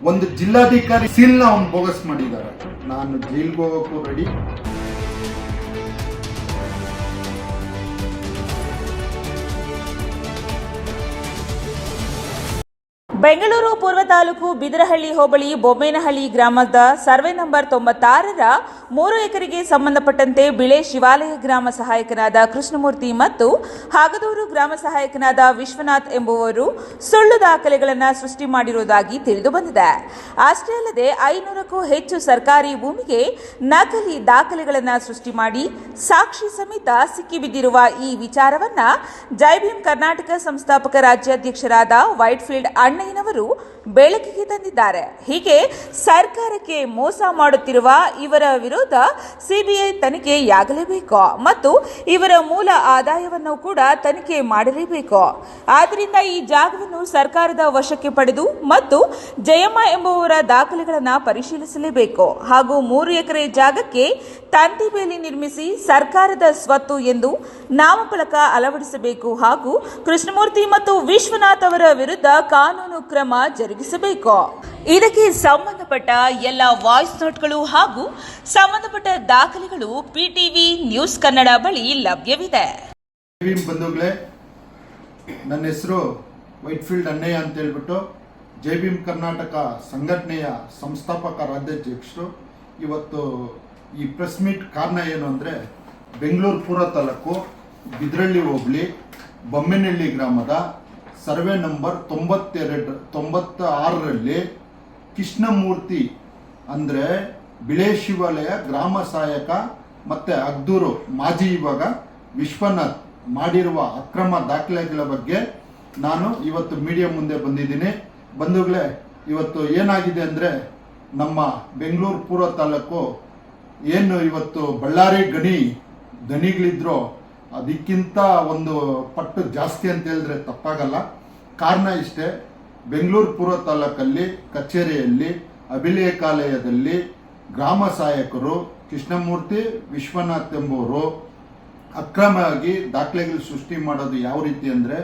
ಒಂದು ಜಿಲ್ಲಾಧಿಕಾರಿ ಸೀಲ್ನ ಅವ್ನು ಬೋಗಸ್ ಮಾಡಿದ್ದಾರೆ. ನಾನು ಜೈಲ್ಗೆ ಹೋಗೋಕ್ಕೂ ರೆಡಿ. ಬೆಂಗಳೂರು ಪೂರ್ವ ತಾಲೂಕು ಬಿದರಹಳ್ಳಿ ಹೋಬಳಿ ಬೊಮ್ಮೇನಹಳ್ಳಿ ಗ್ರಾಮದ ಸರ್ವೆ ನಂಬರ್ 96ರ 3 ಎಕರೆಗೆ ಸಂಬಂಧಪಟ್ಟಂತೆ ಬಿಳೆ ಶಿವಾಲಯ ಗ್ರಾಮ ಸಹಾಯಕನಾದ ಕೃಷ್ಣಮೂರ್ತಿ ಮತ್ತು ಹಾಗದೂರು ಗ್ರಾಮ ಸಹಾಯಕನಾದ ವಿಶ್ವನಾಥ್ ಎಂಬುವರು ಸುಳ್ಳು ದಾಖಲೆಗಳನ್ನು ಸೃಷ್ಟಿ ಮಾಡಿರುವುದಾಗಿ ತಿಳಿದು ಬಂದಿದೆ. ಅಷ್ಟೇ ಅಲ್ಲದೆ 500ಕ್ಕೂ ಹೆಚ್ಚು ಸರ್ಕಾರಿ ಭೂಮಿಗೆ ನಕಲಿ ದಾಖಲೆಗಳನ್ನು ಸೃಷ್ಟಿ ಮಾಡಿ ಸಾಕ್ಷಿ ಸಮೇತ ಸಿಕ್ಕಿಬಿದ್ದಿರುವ ಈ ವಿಚಾರವನ್ನ ಜೈ ಭೀಮ್ ಕರ್ನಾಟಕ ಸಂಸ್ಥಾಪಕ ರಾಜ್ಯಾಧ್ಯಕ್ಷರಾದ ವೈಟ್ಫೀಲ್ಡ್ ಅಣ್ಣಯ್ಯನವರು ಬೆಳಕಿಗೆ ತಂದಿದ್ದಾರೆ. ಹೀಗೆ ಸರ್ಕಾರಕ್ಕೆ ಮೋಸ ಮಾಡುತ್ತಿರುವ ಇವರ ವಿರುದ್ಧ ಸಿಬಿಐ ತನಿಖೆಯಾಗಲೇಬೇಕು ಮತ್ತು ಇವರ ಮೂಲ ಆದಾಯವನ್ನು ಕೂಡ ತನಿಖೆ ಮಾಡಲೇಬೇಕು. ಆದ್ದರಿಂದ ಈ ಜಾಗವನ್ನು ಸರ್ಕಾರದ ವಶಕ್ಕೆ ಪಡೆದು ಮತ್ತು ಜಯಮ್ಮ ಎಂಬುವರ ದಾಖಲೆಗಳನ್ನು ಪರಿಶೀಲಿಸಲೇಬೇಕು ಹಾಗೂ 3 ಎಕರೆ ಜಾಗಕ್ಕೆ ತಂತಿ ಬೇಲಿ ನಿರ್ಮಿಸಿ ಸರ್ಕಾರದ ಸ್ವತ್ತು ಎಂದು ನಾಮಫಲಕ ಅಳವಡಿಸಬೇಕು ಹಾಗೂ ಕೃಷ್ಣಮೂರ್ತಿ ಮತ್ತು ವಿಶ್ವನಾಥ್ ಅವರ ವಿರುದ್ಧ ಕಾನೂನು ಕ್ರಮ ಜರುಗಿಸಬೇಕು. ಇದಕ್ಕೆ ಸಂಬಂಧಪಟ್ಟ ಎಲ್ಲ ವಾಯ್ಸ್ ನೋಟ್ಗಳು ಹಾಗೂ ಸಂಬಂಧಪಟ್ಟ ದಾಖಲೆಗಳು PTV ನ್ಯೂಸ್ ಕನ್ನಡ ಬಳಿ ಲಭ್ಯವಿದೆ. ಬಂಧುಗಳೇ, ನನ್ನ ಹೆಸರು ವೈಟ್ಫೀಲ್ಡ್ ಅಣ್ಣಯ್ಯ ಅಂತ ಹೇಳ್ಬಿಟ್ಟು ಜೈ ಭೀಮ್ ಕರ್ನಾಟಕ ಸಂಘಟನೆಯ ಸಂಸ್ಥಾಪಕ ರಾಜ್ಯಾಧ್ಯಕ್ಷರು. ಇವತ್ತು ಈ ಪ್ರೆಸ್ ಮೀಟ್ ಕಾರಣ ಏನು ಅಂದರೆ, ಬೆಂಗಳೂರು ಪೂರ್ವ ತಾಲೂಕು ಬಿದರಳ್ಳಿ ಹೋಬಳಿ ಬೊಮ್ಮೇನಹಳ್ಳಿ ಗ್ರಾಮದ ಸರ್ವೆ ನಂಬರ್ 96ರಲ್ಲಿ ಕೃಷ್ಣಮೂರ್ತಿ ಅಂದರೆ ಬಿಳೆ ಶಿವಾಲಯ ಗ್ರಾಮ ಸಹಾಯಕ ಮತ್ತು ಅಗ್ದೂರು ಮಾಜಿ ವಿಭಾಗ ವಿಶ್ವನಾಥ್ ಮಾಡಿರುವ ಅಕ್ರಮ ದಾಖಲೆಗಳ ಬಗ್ಗೆ ನಾನು ಇವತ್ತು ಮೀಡಿಯಾ ಮುಂದೆ ಬಂದಿದ್ದೀನಿ. ಬಂಧುಗಳೇ, ಇವತ್ತು ಏನಾಗಿದೆ ಅಂದರೆ, ನಮ್ಮ ಬೆಂಗಳೂರು ಪೂರ್ವ ತಾಲೂಕು ಏನು ಇವತ್ತು ಬಳ್ಳಾರಿ ಗಣಿಗಳಿದ್ರೋ ಅದಕ್ಕಿಂತ ಒಂದು ಪಟ್ಟು ಜಾಸ್ತಿ ಅಂತ ಹೇಳಿದ್ರೆ ತಪ್ಪಾಗಲ್ಲ. ಕಾರಣ ಇಷ್ಟೇ, ಬೆಂಗಳೂರು ಪೂರ್ವ ತಾಲೂಕಲ್ಲಿ ಕಚೇರಿಯಲ್ಲಿ ಅಭಿಲೇಖಾಲಯದಲ್ಲಿ ಗ್ರಾಮ ಸಹಾಯಕರು ಕೃಷ್ಣಮೂರ್ತಿ ವಿಶ್ವನಾಥ್ ಎಂಬುವರು ಅಕ್ರಮವಾಗಿ ದಾಖಲೆಗಳು ಸೃಷ್ಟಿ ಮಾಡೋದು. ಯಾವ ರೀತಿ ಅಂದರೆ,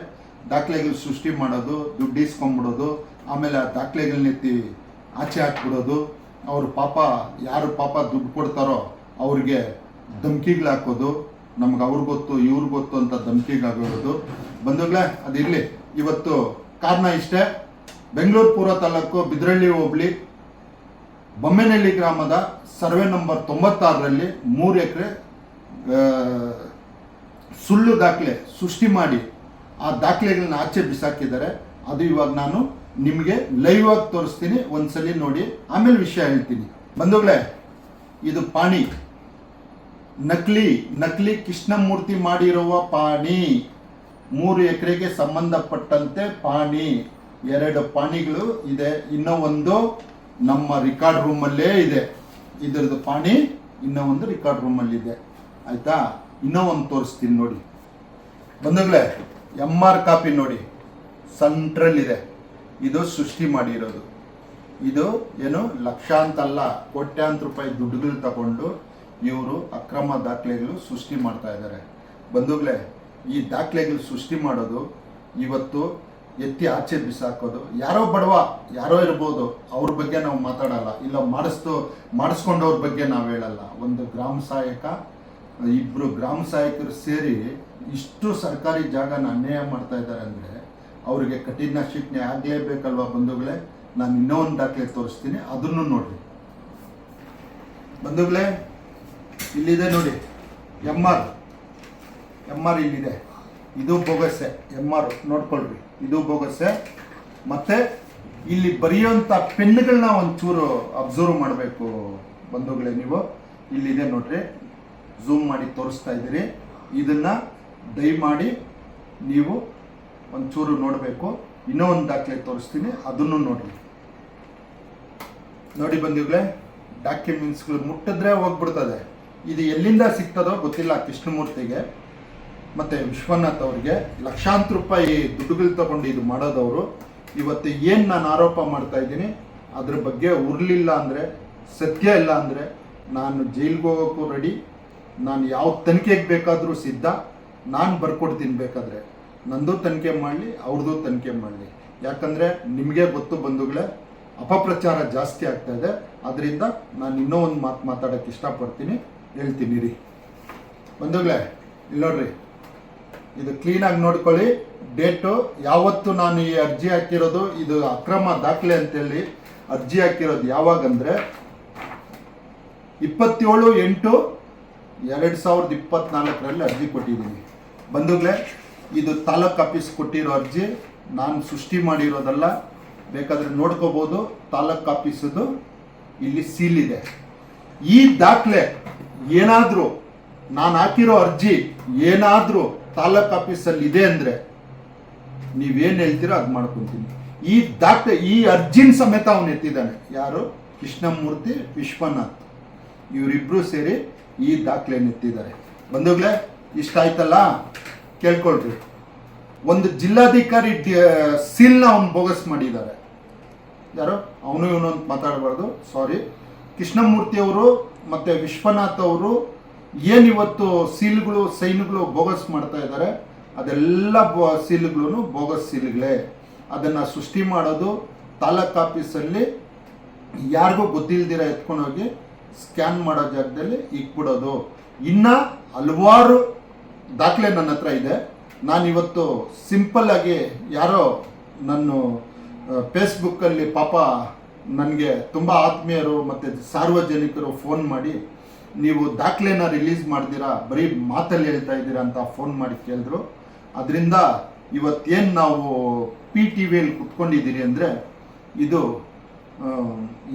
ದಾಖಲೆಗಳು ಸೃಷ್ಟಿ ಮಾಡೋದು, ದುಡ್ಡು ಇಸ್ಕೊಂಡ್ಬಿಡೋದು, ಆಮೇಲೆ ಆ ದಾಖಲೆಗಳನ್ನೆತ್ತಿ ಆಚೆ ಹಾಕ್ಬಿಡೋದು, ಅವರು ಯಾರು ದುಡ್ಡು ಕೊಡ್ತಾರೋ ಅವ್ರಿಗೆ ಧಮ್ಕಿಗಳು ಹಾಕೋದು, ನಮ್ಗೆ ಅವ್ರು ಗೊತ್ತು ಇವ್ರು ಗೊತ್ತು ಅಂತ ಧಮ್ಕಿಗಾಗೋದು. ಬಂಧುಗಳೇ, ಅದಿರಲಿ. ಇವತ್ತು ಕಾರಣ ಇಷ್ಟೇ, ಬೆಂಗಳೂರು ಪೂರ್ವ ತಾಲೂಕು ಬಿದರಳ್ಳಿ ಹೋಬಳಿ ಬೊಮ್ಮೇನಹಳ್ಳಿ ಗ್ರಾಮದ ಸರ್ವೆ ನಂಬರ್ 96ರಲ್ಲಿ 3 ಎಕರೆ ಸುಳ್ಳು ದಾಖಲೆ ಸೃಷ್ಟಿ ಮಾಡಿ ಆ ದಾಖಲೆಗಳನ್ನ ಆಚೆ ಬಿಸಾಕಿದ್ದಾರೆ. ಅದು ಇವಾಗ ನಾನು ನಿಮಗೆ ಲೈವ್ ಆಗಿ ತೋರಿಸ್ತೀನಿ, ಒಂದ್ಸಲಿ ನೋಡಿ, ಆಮೇಲೆ ವಿಷಯ ಹೇಳ್ತೀನಿ. ಬಂಧುಗಳೇ, ಇದು ಪಾಣಿ, ನಕಲಿ ಕೃಷ್ಣಮೂರ್ತಿ ಮಾಡಿರುವ ಪಾಣಿ, 3 ಎಕರೆಗೆ ಸಂಬಂಧಪಟ್ಟಂತೆ ಪಾಣಿ, 2 ಪಾಣಿಗಳು ಇದೆ. ಇನ್ನೂ ಒಂದು ನಮ್ಮ ರಿಕಾರ್ಡ್ ರೂಮಲ್ಲೇ ಇದೆ. ಇದರದ್ದು ಪಾಣಿ ಇನ್ನೂ ಒಂದು ರಿಕಾರ್ಡ್ ರೂಮಲ್ಲಿ ಇದೆ. ಆಯ್ತಾ? ಇನ್ನೂ ಒಂದು ತೋರಿಸ್ತೀನಿ ನೋಡಿ. ಬಂಧುಗಳೇ, MR ಕಾಪಿ ನೋಡಿ, ಸೆಂಟ್ರಲ್ ಇದೆ. ಇದು ಸೃಷ್ಟಿ ಮಾಡಿರೋದು. ಇದು ಏನು ಲಕ್ಷಾಂತಲ್ಲ, ಕೋಟ್ಯಾಂತರ ರೂಪಾಯಿ ದುಡ್ಡುಗಳು ತಗೊಂಡು ಇವರು ಅಕ್ರಮ ದಾಖಲೆಗಳು ಸೃಷ್ಟಿ ಮಾಡ್ತಾ ಇದ್ದಾರೆ. ಬಂಧುಗಳೇ, ಈ ದಾಖಲೆಗಳು ಸೃಷ್ಟಿ ಮಾಡೋದು, ಇವತ್ತು ಎತ್ತಿ ಆಚೆ ಬಿಸಾಕೋದು, ಯಾರೋ ಬಡವ ಯಾರೋ ಇರ್ಬೋದು, ಅವ್ರ ಬಗ್ಗೆ ನಾವು ಮಾತಾಡಲ್ಲ, ಇಲ್ಲ ಮಾಡಿಸ್ಕೊಂಡವ್ರ ಬಗ್ಗೆ ನಾವು ಹೇಳಲ್ಲ. ಒಂದು ಗ್ರಾಮ ಸಹಾಯಕ, 2 ಗ್ರಾಮ ಸಹಾಯಕರು ಸೇರಿ ಇಷ್ಟು ಸರ್ಕಾರಿ ಜಾಗನ ಅನ್ಯಾಯ ಮಾಡ್ತಾ ಇದ್ದಾರೆ ಅಂದರೆ ಅವರಿಗೆ ಕಠಿಣ ಶಿಕ್ಷೆ ಆಗಲೇಬೇಕಲ್ವಾ ಬಂಧುಗಳೇ? ನಾನು ಇನ್ನೂ ಒಂದು ದಾಖಲೆ ತೋರಿಸ್ತೀನಿ, ಅದನ್ನು ನೋಡ್ರಿ. ಬಂಧುಗಳೇ, ಇಲ್ಲಿದೆ ನೋಡಿ, MR ಇಲ್ಲಿದೆ. ಇದು ಬೋಗಸ್ಸೆ. MR ನೋಡ್ಕೊಳ್ರಿ, ಇದು ಬೋಗಸ್ಸೆ. ಮತ್ತೆ ಇಲ್ಲಿ ಬರೆಯುವಂಥ ಪೆನ್ಗಳನ್ನ ಒಂಚೂರು ಅಬ್ಸರ್ವ್ ಮಾಡಬೇಕು ಬಂಧುಗಳೇ. ನೀವು ಇಲ್ಲಿದೆ ನೋಡ್ರಿ, ಝೂಮ್ ಮಾಡಿ ತೋರಿಸ್ತಾ ಇದ್ದೀರಿ. ಇದನ್ನ ದಯಮಾಡಿ ನೀವು ಒಂಚೂರು ನೋಡಬೇಕು. ಇನ್ನೂ ಒಂದು ದಾಖಲೆ ತೋರಿಸ್ತೀನಿ, ಅದನ್ನು ನೋಡ್ರಿ. ನೋಡಿ ಬಂಧುಗಳೇ, ಡಾಕ್ಯುಮೆಂಟ್ಸ್ಗಳು ಮುಟ್ಟಿದ್ರೆ ಹೋಗ್ಬಿಡ್ತದೆ. ಇದು ಎಲ್ಲಿಂದ ಸಿಗ್ತದೋ ಗೊತ್ತಿಲ್ಲ ಕೃಷ್ಣಮೂರ್ತಿಗೆ ಮತ್ತು ವಿಶ್ವನಾಥ್ ಅವ್ರಿಗೆ. ಲಕ್ಷಾಂತರ ರೂಪಾಯಿ ದುಡ್ಡುಗಳು ತಗೊಂಡು ಇದು ಮಾಡೋದವರು. ಇವತ್ತು ಏನು ನಾನು ಆರೋಪ ಮಾಡ್ತಾ ಇದ್ದೀನಿ ಅದ್ರ ಬಗ್ಗೆ ಉರ್ಲಿಲ್ಲ ಅಂದರೆ, ಸತ್ಯ ಇಲ್ಲ ಅಂದರೆ ನಾನು ಜೈಲ್ಗೆ ಹೋಗೋಕ್ಕೂ ರೆಡಿ. ನಾನು ಯಾವ ತನಿಖೆಗೆ ಬೇಕಾದರೂ ಸಿದ್ಧ. ನಾನು ಬರ್ಕೊಡ್ತೀನಿ, ಬೇಕಾದರೆ ನಂದು ತನಿಖೆ ಮಾಡಲಿ, ಅವ್ರದ್ದು ತನಿಖೆ ಮಾಡಲಿ. ಯಾಕಂದರೆ ನಿಮಗೆ ಗೊತ್ತು ಬಂಧುಗಳೇ, ಅಪಪ್ರಚಾರ ಜಾಸ್ತಿ ಆಗ್ತಾ ಇದೆ. ಅದರಿಂದ ನಾನು ಇನ್ನೂ ಒಂದು ಮಾತು ಮಾತಾಡೋಕ್ಕೆ ಇಷ್ಟಪಡ್ತೀನಿ, ಹೇಳ್ತೀನಿ ರೀ ಬಂಧುಗಳೇ. ಇಲ್ಲಿ ನೋಡ್ರಿ, ಇದು ಕ್ಲೀನಾಗಿ ನೋಡ್ಕೊಳ್ಳಿ. ಡೇಟು ಯಾವತ್ತು ನಾನು ಈ ಅರ್ಜಿ ಹಾಕಿರೋದು, ಇದು ಅಕ್ರಮ ದಾಖಲೆ ಅಂತೇಳಿ ಅರ್ಜಿ ಹಾಕಿರೋದು ಯಾವಾಗಂದರೆ 27/8/2024 ಅರ್ಜಿ ಕೊಟ್ಟಿದ್ದೀನಿ ಬಂಧುಗಳೇ. ಇದು ತಾಲೂಕ್ ಆಫೀಸ್ ಕೊಟ್ಟಿರೋ ಅರ್ಜಿ, ನಾನು ಸೃಷ್ಟಿ ಮಾಡಿರೋದಲ್ಲ. ಬೇಕಾದರೆ ನೋಡ್ಕೋಬೋದು, ತಾಲೂಕ್ ಆಫೀಸದು ಇಲ್ಲಿ ಸೀಲ್ ಇದೆ. ಈ ದಾಖಲೆ ಏನಾದರೂ ನಾನು ಹಾಕಿರೋ ಅರ್ಜಿ ಏನಾದರೂ ತಾಲೂಕ್ ಆಫೀಸಲ್ಲಿ ಇದೆ ಅಂದರೆ ನೀವೇನು ಹೇಳ್ತೀರೋ ಅದು ಮಾಡ್ಕೊತೀನಿ. ಈ ದಾಖಲೆ, ಈ ಅರ್ಜಿನ ಸಮೇತ ಅವನು ಎತ್ತಿದ್ದಾನೆ. ಯಾರು? ಕೃಷ್ಣಮೂರ್ತಿ, ವಿಶ್ವನಾಥ್, ಇವರಿಬ್ಬರು ಸೇರಿ ಈ ದಾಖಲೆಯನ್ನು ಎತ್ತಿದ್ದಾರೆ ಬಂಧುಗಳೇ. ಇಷ್ಟ ಆಯ್ತಲ್ಲ, ಕೇಳ್ಕೊಳ್ರಿ. ಒಂದು ಜಿಲ್ಲಾಧಿಕಾರಿ ಸೀಲ್ನ ಅವನು ಬೋಗಸ್ ಮಾಡಿದ್ದಾರೆ. ಯಾರು? ಅವನು ಇವನು ಅಂತ ಮಾತಾಡಬಾರ್ದು, ಸಾರಿ. ಕೃಷ್ಣಮೂರ್ತಿ ಅವರು ಮತ್ತು ವಿಶ್ವನಾಥ್ ಅವರು ಏನಿವತ್ತು ಸೀಲ್ಗಳು ಸೈನ್ಗಳು ಬೋಗಸ್ ಮಾಡ್ತಾ ಇದ್ದಾರೆ, ಅದೆಲ್ಲ ಸೀಲ್ಗಳು ಬೋಗಸ್ ಸೀಲ್ಗಳೇ. ಅದನ್ನು ಸೃಷ್ಟಿ ಮಾಡೋದು ತಾಲೂಕ್ ಆಫೀಸಲ್ಲಿ ಯಾರಿಗೂ ಗೊತ್ತಿಲ್ದಿರ ಎತ್ಕೊಂಡೋಗಿ ಸ್ಕ್ಯಾನ್ ಮಾಡೋ ಜಾಗದಲ್ಲಿ ಇಕ್ಬಿಡೋದು. ಇನ್ನು ಹಲವಾರು ದಾಖಲೆ ನನ್ನ ಹತ್ರ ಇದೆ. ನಾನಿವತ್ತು ಸಿಂಪಲ್ಲಾಗಿ ಯಾರೋ ನನ್ನ ಫೇಸ್ಬುಕ್ಕಲ್ಲಿ ಪಾಪ ನನಗೆ ತುಂಬ ಆತ್ಮೀಯರು ಮತ್ತು ಸಾರ್ವಜನಿಕರು ಫೋನ್ ಮಾಡಿ, ನೀವು ದಾಖಲೆನ ರಿಲೀಸ್ ಮಾಡ್ತೀರಾ, ಬರೀ ಮಾತಲ್ಲಿ ಹೇಳ್ತಾ ಇದ್ದೀರಾ ಅಂತ ಫೋನ್ ಮಾಡಿ ಕೇಳಿದ್ರು. ಅದರಿಂದ ಇವತ್ತೇನು ನಾವು PTVಯಲ್ಲಿ ಕುತ್ಕೊಂಡಿದ್ದೀರಿ ಅಂದರೆ ಇದು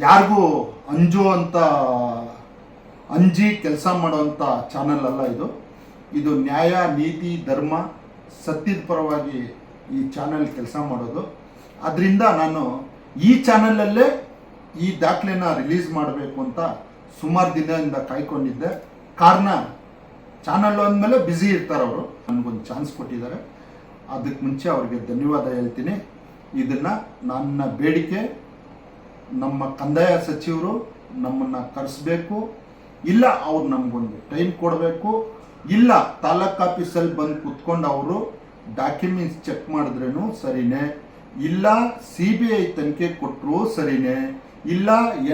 ಯಾರಿಗೂ ಅಂಜಿ ಕೆಲಸ ಮಾಡೋವಂಥ ಚಾನಲ್ ಅಲ್ಲ ಇದು. ಇದು ನ್ಯಾಯ, ನೀತಿ, ಧರ್ಮ, ಸತ್ಯದ ಪರವಾಗಿ ಈ ಚಾನಲ್ ಕೆಲಸ ಮಾಡೋದು. ಅದರಿಂದ ನಾನು ಈ ಚಾನಲಲ್ಲೇ ಈ ದಾಖಲೆನ ರಿಲೀಸ್ ಮಾಡಬೇಕು ಅಂತ ಸುಮಾರು ದಿನದಿಂದ ಕಾಯ್ಕೊಂಡಿದ್ದೆ. ಕಾರಣ ಚಾನಲ್ ಅಂದಮೇಲೆ ಬ್ಯುಸಿ ಇರ್ತಾರೆ ಅವರು, ನನಗೊಂದು ಚಾನ್ಸ್ ಕೊಟ್ಟಿದ್ದಾರೆ. ಅದಕ್ಕೆ ಮುಂಚೆ ಅವ್ರಿಗೆ ಧನ್ಯವಾದ ಹೇಳ್ತೀನಿ. ಇದನ್ನು ನನ್ನ ಬೇಡಿಕೆ, ನಮ್ಮ ಕಂದಾಯ ಸಚಿವರು ನಮ್ಮನ್ನು ಕರೆಸಬೇಕು, ಇಲ್ಲ ಅವ್ರು ನಮಗೊಂದು ಟೈಮ್ ಕೊಡಬೇಕು, ಇಲ್ಲ ತಾಲೂಕ್ ಆಫೀಸಲ್ಲಿ ಬಂದು ಕುತ್ಕೊಂಡು ಅವರು ಡಾಕ್ಯುಮೆಂಟ್ಸ್ ಚೆಕ್ ಮಾಡಿದ್ರೂ ಸರಿನೇ, ಇಲ್ಲ CBI ತನಿಖೆ ಕೊಟ್ಟರು ಸರಿನೇ, ಇಲ್ಲ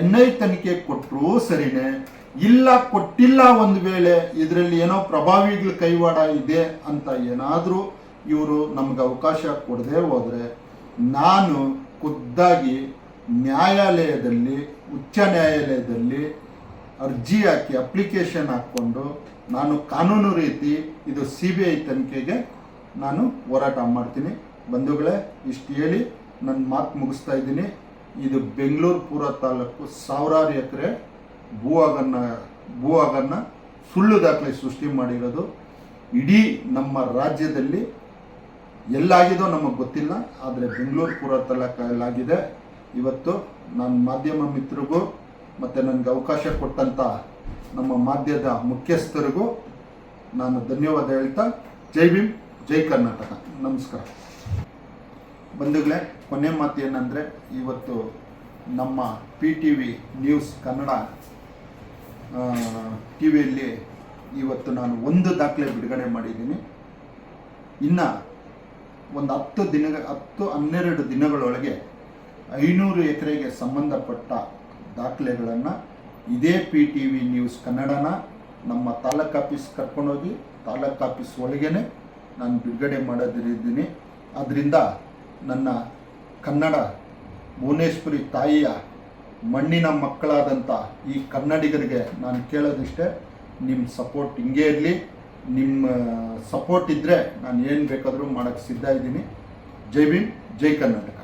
NI ತನಿಖೆ ಕೊಟ್ಟರು ಸರಿನೇ, ಇಲ್ಲ ಕೊಟ್ಟಿಲ್ಲ ಒಂದು ವೇಳೆ ಇದರಲ್ಲಿ ಏನೋ ಪ್ರಭಾವಿಗಳ ಕೈವಾಡ ಇದೆ ಅಂತ ಏನಾದರೂ ಇವರು ನಮ್ಗೆ ಅವಕಾಶ ಕೊಡದೆ ಹೋದರೆ ನಾನು ಖುದ್ದಾಗಿ ನ್ಯಾಯಾಲಯದಲ್ಲಿ, ಉಚ್ಚ ನ್ಯಾಯಾಲಯದಲ್ಲಿ ಅರ್ಜಿ ಹಾಕಿ ಅಪ್ಲಿಕೇಶನ್ ಹಾಕ್ಕೊಂಡು ನಾನು ಕಾನೂನು ರೀತಿ ಇದು CBI ತನಿಖೆಗೆ ನಾನು ಹೋರಾಟ ಮಾಡ್ತೀನಿ ಬಂಧುಗಳೇ. ಇಷ್ಟು ಹೇಳಿ ನನ್ನ ಮಾತು ಮುಗಿಸ್ತಾ ಇದ್ದೀನಿ. ಇದು ಬೆಂಗಳೂರು ಪೂರ್ವ ತಾಲೂಕು ಸಾವಿರಾರು ಎಕರೆ ಭೂ ಹಗರಣ ಸುಳ್ಳು ದಾಖಲೆ ಸೃಷ್ಟಿ ಮಾಡಿರೋದು. ಇಡೀ ನಮ್ಮ ರಾಜ್ಯದಲ್ಲಿ ಎಲ್ಲಾಗಿದೋ ನಮಗೆ ಗೊತ್ತಿಲ್ಲ, ಆದರೆ ಬೆಂಗಳೂರು ಪೂರ್ವ ತಾಲೂಕಲ್ಲಾಗಿದೆ. ಇವತ್ತು ನಾನು ಮಾಧ್ಯಮ ಮಿತ್ರರಿಗೂ ಮತ್ತು ನನಗೆ ಅವಕಾಶ ಕೊಟ್ಟಂಥ ನಮ್ಮ ಮಾಧ್ಯಮದ ಮುಖ್ಯಸ್ಥರಿಗೂ ನಾನು ಧನ್ಯವಾದ ಹೇಳ್ತಾ, ಜೈ ಭೀಮ್, ಜೈ ಕರ್ನಾಟಕ, ನಮಸ್ಕಾರ ಬಂಧುಗಳೇ. ಕೊನೆ ಮಾತು ಏನಂದರೆ, ಇವತ್ತು ನಮ್ಮ PTV ನ್ಯೂಸ್ ಕನ್ನಡ ಟಿವಿಯಲ್ಲಿ ಇವತ್ತು ನಾನು ಒಂದು ದಾಖಲೆ ಬಿಡುಗಡೆ ಮಾಡಿದ್ದೀನಿ. ಇನ್ನು ಒಂದು 10-12 ದಿನಗಳೊಳಗೆ 500 ಎಕರೆಗೆ ಸಂಬಂಧಪಟ್ಟ ದಾಖಲೆಗಳನ್ನು ಇದೇ PTV ನ್ಯೂಸ್ ಕನ್ನಡನ ನಮ್ಮ ತಾಲೂಕ್ ಆಫೀಸ್ ಕರ್ಕೊಂಡೋಗಿ ತಾಲೂಕ್ ಆಫೀಸ್ ಒಳಗೇ ನಾನು ಬಿಡುಗಡೆ ಮಾಡೋದಿದ್ದೀನಿ. ಅದರಿಂದ ನನ್ನ ಕನ್ನಡ ಭುವನೇಶ್ವರಿ ತಾಯಿಯ ಮಣ್ಣಿನ ಮಕ್ಕಳಾದಂಥ ಈ ಕನ್ನಡಿಗರಿಗೆ ನಾನು ಕೇಳೋದಿಷ್ಟೇ, ನಿಮ್ಮ ಸಪೋರ್ಟ್ ಹಿಂಗೇ ಇರಲಿ. ನಿಮ್ಮ ಸಪೋರ್ಟ್ ಇದ್ದರೆ ನಾನು ಏನು ಬೇಕಾದರೂ ಮಾಡೋಕ್ಕೆ ಸಿದ್ಧ ಇದ್ದೀನಿ. ಜೈ ಭೀಮ್, ಜೈ ಕರ್ನಾಟಕ.